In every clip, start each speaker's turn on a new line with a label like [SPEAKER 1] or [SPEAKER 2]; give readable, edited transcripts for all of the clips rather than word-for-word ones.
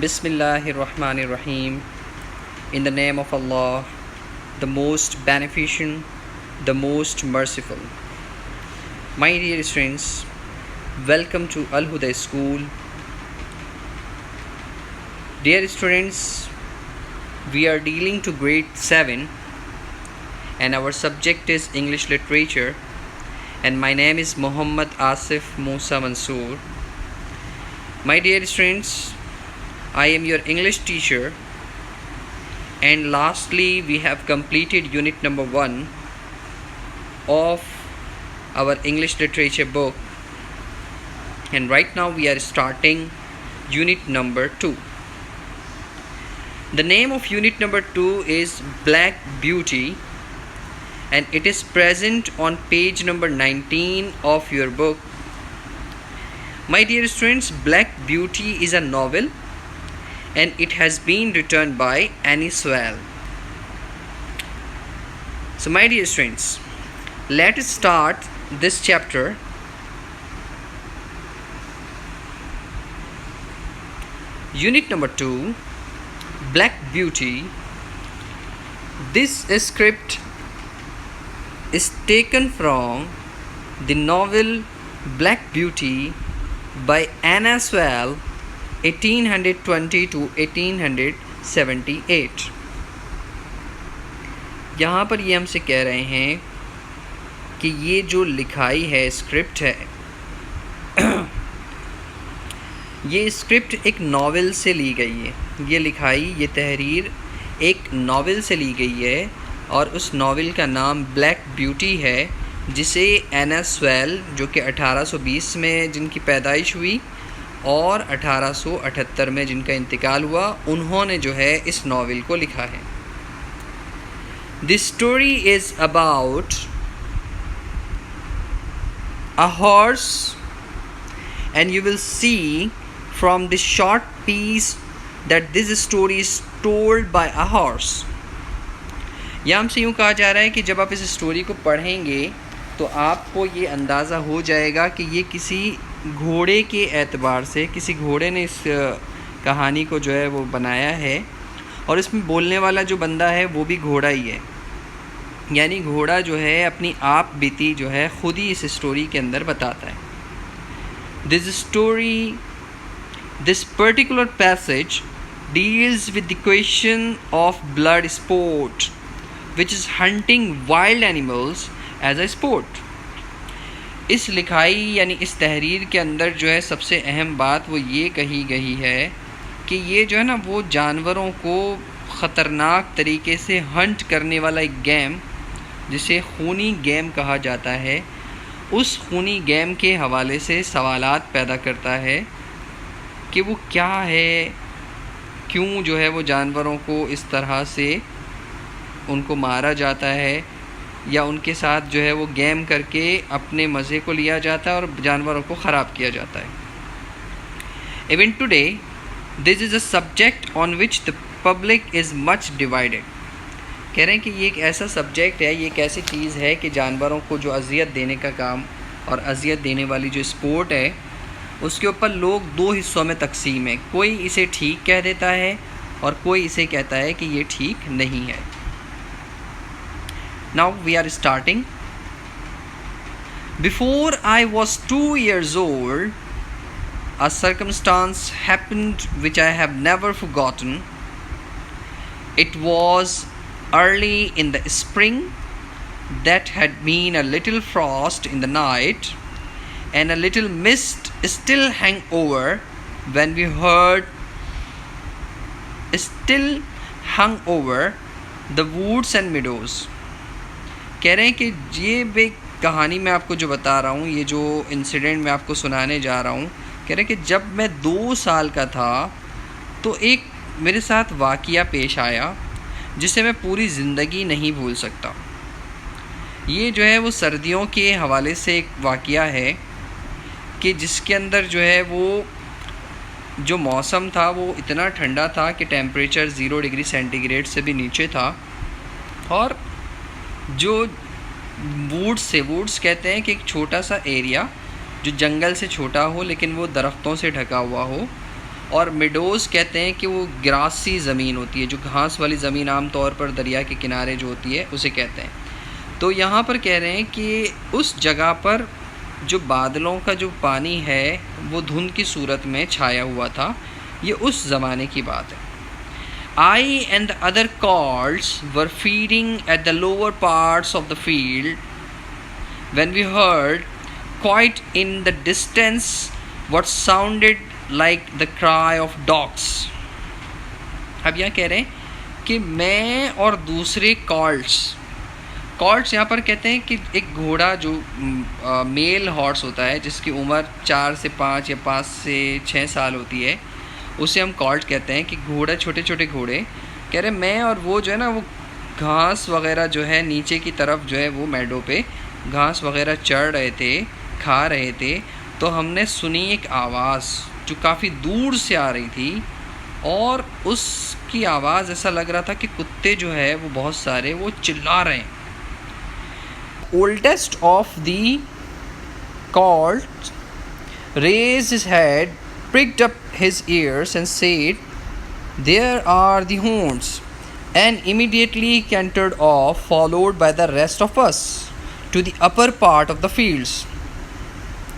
[SPEAKER 1] Bismillahirrahmanirrahim. In the name of Allah, the most beneficent, the most merciful. My dear students, welcome to Al Huda School. Dear students, we are dealing to grade 7 and our subject is English literature, and my name is Muhammad Asif Musa Mansoor. My dear students, I am your English teacher, and lastly we have completed unit number 1 of our English literature book, and right now we are starting unit number 2. The name of unit number 2 is Black Beauty, and it is present on page number 19 of your book. My dear students, Black Beauty is a novel and it has been written by Annie Sewell. So my dear students, let us start this chapter. Unit number 2, Black Beauty. This script is taken from the novel Black Beauty by Anna Sewell, 1820 to 1878. यहाँ पर ये हमसे कह रहे हैं कि ये जो लिखाई है, स्क्रिप्ट है, ये स्क्रिप्ट एक नावल से ली गई है। ये लिखाई, ये तहरीर एक नावल से ली गई है और उस नावल का नाम ब्लैक ब्यूटी है, जिसे एना स्वेल, जो कि 1820 में जिनकी पैदाइश हुई और 1878 में जिनका इंतकाल हुआ, उन्होंने जो है इस नावल को लिखा है। This story is about a horse and you will see from this short piece that this story is told by a horse. यहाँ हमसे यूँ कहा जा रहा है कि जब आप इस स्टोरी को पढ़ेंगे तो आपको ये अंदाज़ा हो जाएगा कि ये किसी घोड़े के एतबार से, किसी घोड़े ने इस कहानी को जो है वो बनाया है, और इसमें बोलने वाला जो बंदा है वो भी घोड़ा ही है। यानी घोड़ा जो है अपनी आप बीती जो है ख़ुद ही इस स्टोरी के अंदर बताता है। This particular passage deals with the question of blood sport, which is hunting wild animals as a sport. इस लिखाई यानी इस तहरीर के अंदर जो है सबसे अहम बात वो ये कही गई है कि ये जो है ना वो जानवरों को ख़तरनाक तरीके से हंट करने वाला एक गेम, जिसे खूनी गेम कहा जाता है, उस खूनी गेम के हवाले से सवालात पैदा करता है कि वो क्या है, क्यों जो है वो जानवरों को इस तरह से उनको मारा जाता है या उनके साथ जो है वो गेम करके अपने मज़े को लिया जाता है और जानवरों को ख़राब किया जाता है। Even today this is a subject on which the public is much divided. कह रहे हैं कि ये एक ऐसा सब्जेक्ट है, ये एक ऐसी चीज़ है कि जानवरों को जो अज़ियत देने का काम और अज़ियत देने वाली जो स्पोर्ट है, उसके ऊपर लोग 2 हिस्सों में तकसीम है। कोई इसे ठीक कह देता है और कोई इसे कहता है कि ये ठीक नहीं है। Now we are starting. Before I was 2 years old, a circumstance happened which I have never forgotten. It was early in the spring. That had been a little frost in the night and a little mist still hung over when we heard still hung over the woods and meadows. कह रहे हैं कि ये भी कहानी मैं आपको जो बता रहा हूँ, ये जो इंसिडेंट मैं आपको सुनाने जा रहा हूँ, कह रहे हैं कि जब मैं 2 साल का था तो एक मेरे साथ वाक़या पेश आया जिसे मैं पूरी ज़िंदगी नहीं भूल सकता। ये जो है वो सर्दियों के हवाले से एक वाक़या है कि जिसके अंदर जो है वो जो मौसम था वो इतना ठंडा था कि टेम्परेचर 0 डिग्री सेंटीग्रेड से भी नीचे था, और जो वुड्स कहते हैं कि एक छोटा सा एरिया जो जंगल से छोटा हो लेकिन वो दरख्तों से ढका हुआ हो, और मेडोज़ कहते हैं कि वो ग्रासी ज़मीन होती है, जो घास वाली ज़मीन आम तौर पर दरिया के किनारे जो होती है उसे कहते हैं। तो यहाँ पर कह रहे हैं कि उस जगह पर जो बादलों का जो पानी है वो धुंध की सूरत में छाया हुआ था। ये उस ज़माने की बात है। I and the other colts were feeding at the lower parts of the field when we heard, quite in the distance, what sounded like the cry of dogs. अब यहाँ कह रहे हैं कि मैं और दूसरे कॉल्ट्स यहाँ पर कहते हैं कि एक घोड़ा जो मेल हॉर्स होता है जिसकी उम्र 4 से 5 या 5 से 6 साल होती है, उसे हम कॉल्ट कहते हैं। कि घोड़ा, छोटे छोटे घोड़े, कह रहे मैं और वो जो है ना वो घास वगैरह जो है नीचे की तरफ जो है वो मैडो पे घास वगैरह चढ़ रहे थे, खा रहे थे। तो हमने सुनी एक आवाज़ जो काफ़ी दूर से आ रही थी और उसकी आवाज़ ऐसा लग रहा था कि कुत्ते जो है वो बहुत सारे वो चिल्ला रहे हैं। Oldest of the Colt raised his head, pricked up his ears and said, "There are the horns," and immediately cantered off, followed by the rest of us, to the upper part of the fields.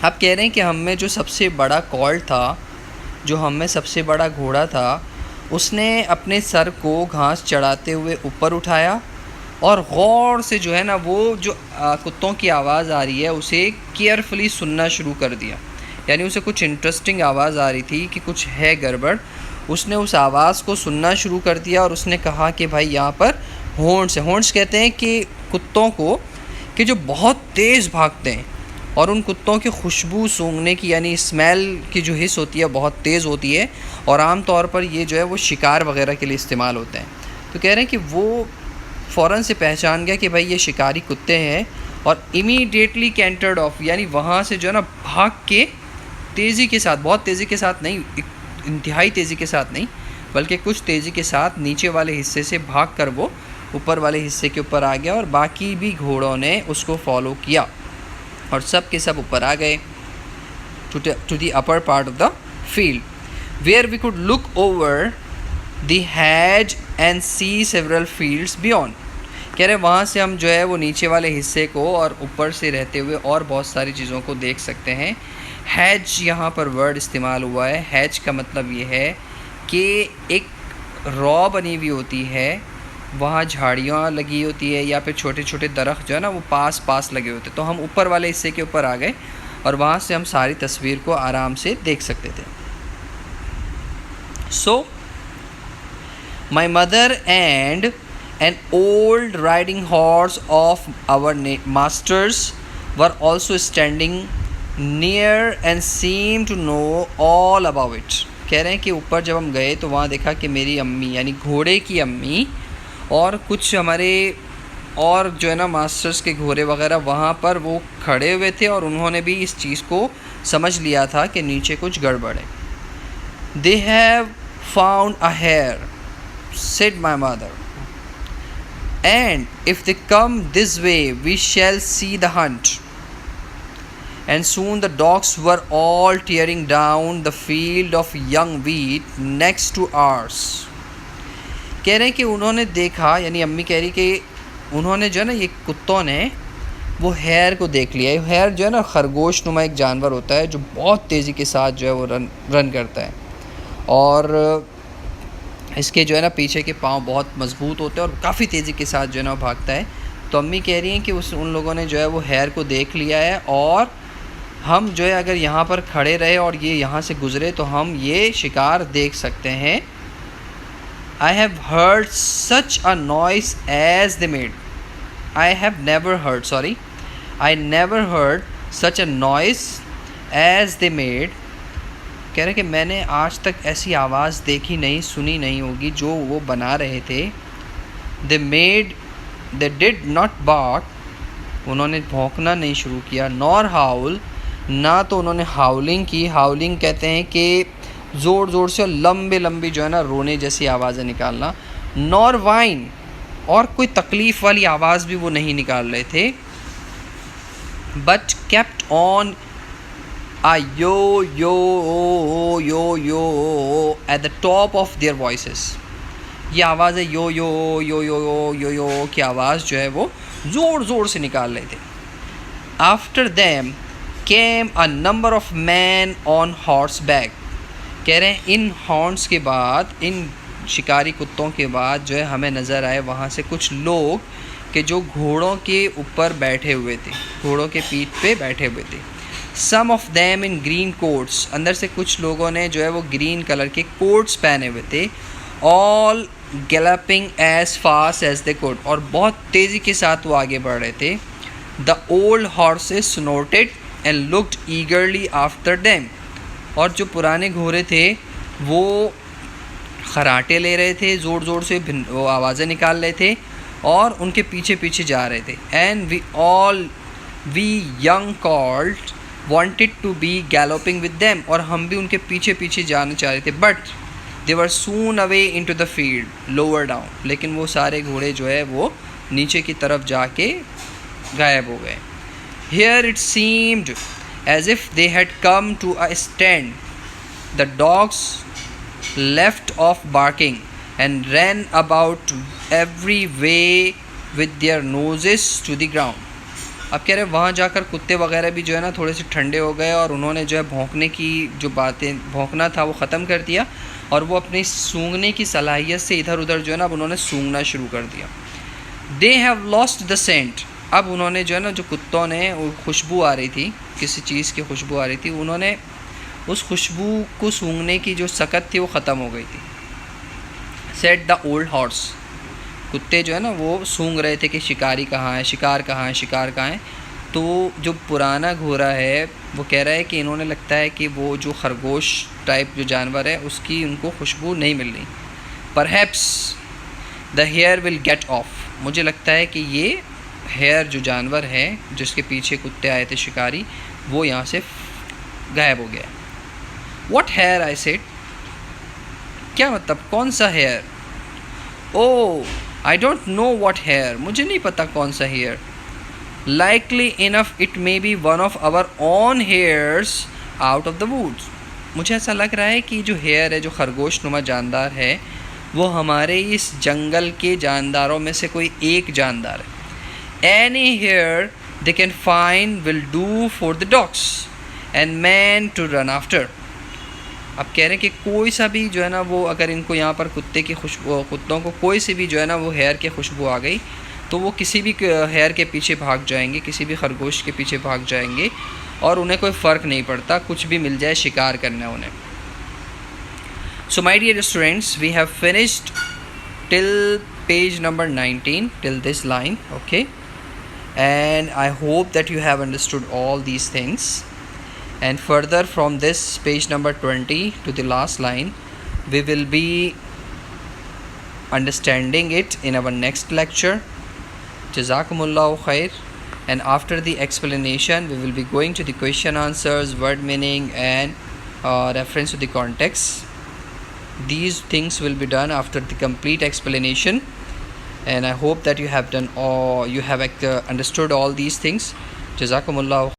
[SPEAKER 1] अब कह रहे हैं कि हम में जो सबसे बड़ा कॉल्ट था, जो हम में सबसे बड़ा घोड़ा था, उसने अपने सर को घास चढ़ाते हुए ऊपर उठाया और गौर से जो है ना वो जो कुत्तों की आवाज़ आ रही है उसे केयरफुली सुनना शुरू कर दिया। यानी उसे कुछ इंटरेस्टिंग आवाज़ आ रही थी कि कुछ है गड़बड़। उसने उस आवाज़ को सुनना शुरू कर दिया और उसने कहा कि भाई यहाँ पर हॉर्न्स है। हॉर्न्स कहते हैं कि कुत्तों को कि जो बहुत तेज़ भागते हैं और उन कुत्तों की खुशबू सूंघने की यानी स्मेल की जो हिस्स होती है बहुत तेज़ होती है और आम तौर पर ये जो है वो शिकार वगैरह के लिए इस्तेमाल होते हैं। तो कह रहे हैं कि वो फ़ौरन से पहचान गया कि भाई ये शिकारी कुत्ते हैं और इमीडिएटली कैंटर्ड ऑफ, यानी वहाँ से जो है ना भाग के तेज़ी के साथ, बहुत तेज़ी के साथ नहीं, इंतहाई तेज़ी के साथ नहीं, बल्कि कुछ तेज़ी के साथ नीचे वाले हिस्से से भाग कर वो ऊपर वाले हिस्से के ऊपर आ गया और बाकी भी घोड़ों ने उसको फॉलो किया और सब के सब ऊपर आ गए to the upper part of the field where we could look over the hedges and see several fields beyond. कह रहे वहाँ से हम जो है वो नीचे वाले हिस्से को और ऊपर से रहते हुए और बहुत सारी चीज़ों को देख सकते हैं। हैज यहाँ पर वर्ड इस्तेमाल हुआ है। हैज का मतलब ये है कि एक रॉ बनी हुई होती है, वहाँ झाड़ियाँ लगी होती है या फिर छोटे छोटे दरख्त जो है ना वो पास पास लगे होते। तो हम ऊपर वाले हिस्से के ऊपर आ गए और वहाँ से हम सारी तस्वीर को आराम से देख सकते थे। So my mother and an old riding horse of our masters were also standing near and seemed to know all about it. कह रहे हैं कि ऊपर जब हम गए तो वहाँ देखा कि मेरी अम्मी यानी घोड़े की अम्मी और कुछ हमारे और जो है ना मास्टर्स के घोड़े वगैरह वहाँ पर वो खड़े हुए थे और उन्होंने भी इस चीज़ को समझ लिया था कि नीचे कुछ गड़बड़ है। They have found a hare, said my mother. And if they come this way, we shall see the hunt. And soon the dogs were all tearing down the field of young wheat next to ours. कह रहे हैं कि उन्होंने देखा, यानी अम्मी कह रही कि उन्होंने जो है ना ये कुत्तों ने वो हेयर को देख लिया। हेयर जो है ना खरगोश नुमा एक जानवर होता है जो बहुत तेज़ी के साथ जो है वो रन करता है और इसके जो है ना पीछे के पाँव बहुत मजबूत होते हैं और काफ़ी तेज़ी के साथ जो है ना वो भागता है। तो अम्मी कह रही हैं कि उन लोगों ने जो है वो हेयर को देख लिया है और हम जो है अगर यहाँ पर खड़े रहे और ये यहाँ से गुज़रे तो हम ये शिकार देख सकते हैं। I have heard such a noise as they made. I never heard such a noise as they made. कह रहे कि मैंने आज तक ऐसी आवाज़ देखी नहीं, सुनी नहीं होगी जो वो बना रहे थे। They did not bark. उन्होंने भौंकना नहीं शुरू किया। Nor howl, ना तो उन्होंने हाउलिंग की। हाउलिंग कहते हैं कि ज़ोर ज़ोर से लंबे लंबी जो है ना रोने जैसी आवाज़ें निकालना। Nor whine, और कोई तकलीफ़ वाली आवाज़ भी वो नहीं निकाल रहे थे। But kept on are yo at the top of their voices. ये आवाज़ है यो यो यो यो यो यो की आवाज़ जो है वो ज़ोर ज़ोर से निकाल रहे थे. After them came a number of man on horse back. कह रहे हैं इन हॉर्न्स के बाद, इन शिकारी कुत्तों के बाद जो है हमें नज़र आए वहाँ से कुछ लोग कि जो घोड़ों के ऊपर बैठे हुए थे, घोड़ों के पीठ पे बैठे हुए थे. Some of them in green coats. अंदर से कुछ लोगों ने जो है वो ग्रीन कलर के कोट्स पहने हुए थे. All galloping as fast as they could. और बहुत तेज़ी के साथ वो आगे बढ़ रहे थे. The old horses snorted and looked eagerly after them. और जो पुराने घोड़े थे वो खराटे ले रहे थे, ज़ोर ज़ोर से वो आवाज़ें निकाल रहे थे और उनके पीछे पीछे जा रहे थे. And we young called wanted to be galloping with them. और हम भी उनके पीछे पीछे जाना चाह रहे थे. But they were soon away into the field lower down. लेकिन वो सारे घोड़े जो है वो नीचे की तरफ जाके गायब हो गए. Here it seemed as if they had come to a stand. The dogs left off barking and ran about every way with their noses to the ground. अब कह रहे हैं वहाँ जाकर कुत्ते वगैरह भी जो है ना थोड़े से ठंडे हो गए और उन्होंने जो है भौंकने की जो बातें, भौंकना था वो ख़त्म कर दिया और वो अपनी सूंघने की सलाहियत से इधर उधर जो है ना अब उन्होंने सूंघना शुरू कर दिया. They have lost the scent. अब उन्होंने जो है ना, जो कुत्तों ने वो खुशबू आ रही थी, किसी चीज़ की खुशबू आ रही थी, उन्होंने उस खुशबू को सूंघने की जो सकत थी वो ख़त्म हो गई थी. Set the old horse. कुत्ते जो है ना वो सूंघ रहे थे कि शिकारी कहाँ है, शिकार कहाँ है, शिकार कहाँ है. तो जो पुराना घोड़ा है वो कह रहा है कि इन्होंने लगता है कि वो जो खरगोश टाइप जो जानवर है उसकी उनको खुशबू नहीं मिल रही. Perhaps the hare will get off. मुझे लगता है कि ये हेयर जो जानवर है जिसके पीछे कुत्ते आए थे शिकारी, वो यहाँ से गायब हो गया. What hare I said. क्या मतलब, कौन सा hare. Oh I don't know what hare. मुझे नहीं पता कौन सा hare. Likely enough it may be one of our own hares out of the woods. मुझे ऐसा लग रहा है कि जो हेयर है, जो खरगोश नुमा जानदार है, वो हमारे इस जंगल के जानदारों में से कोई एक जानदार है. Any hare they can find will do for the dogs and men to run after. अब कह रहे हैं कि कोई सा भी जो है ना वो, अगर इनको यहाँ पर कुत्ते की खुशबू, कुत्तों को कोई सी भी जो है ना वो हेयर की खुशबू आ गई तो वो किसी भी हेयर के पीछे भाग जाएंगे, किसी भी खरगोश के पीछे भाग जाएंगे और उन्हें कोई फ़र्क नहीं पड़ता, कुछ भी मिल जाए शिकार करना उन्हें. So my dear students, we have finished till page number 19, till this line. Okay, and I hope that you have understood all these things. And further from this page number 20 to the last line, we will be understanding it in our next lecture. Jazakumullahu khair. And after the explanation, we will be going to the question answers, word meaning and reference to the context. These things will be done after the complete explanation, and I hope that you have done, or you have understood all these things. Jazakumullahu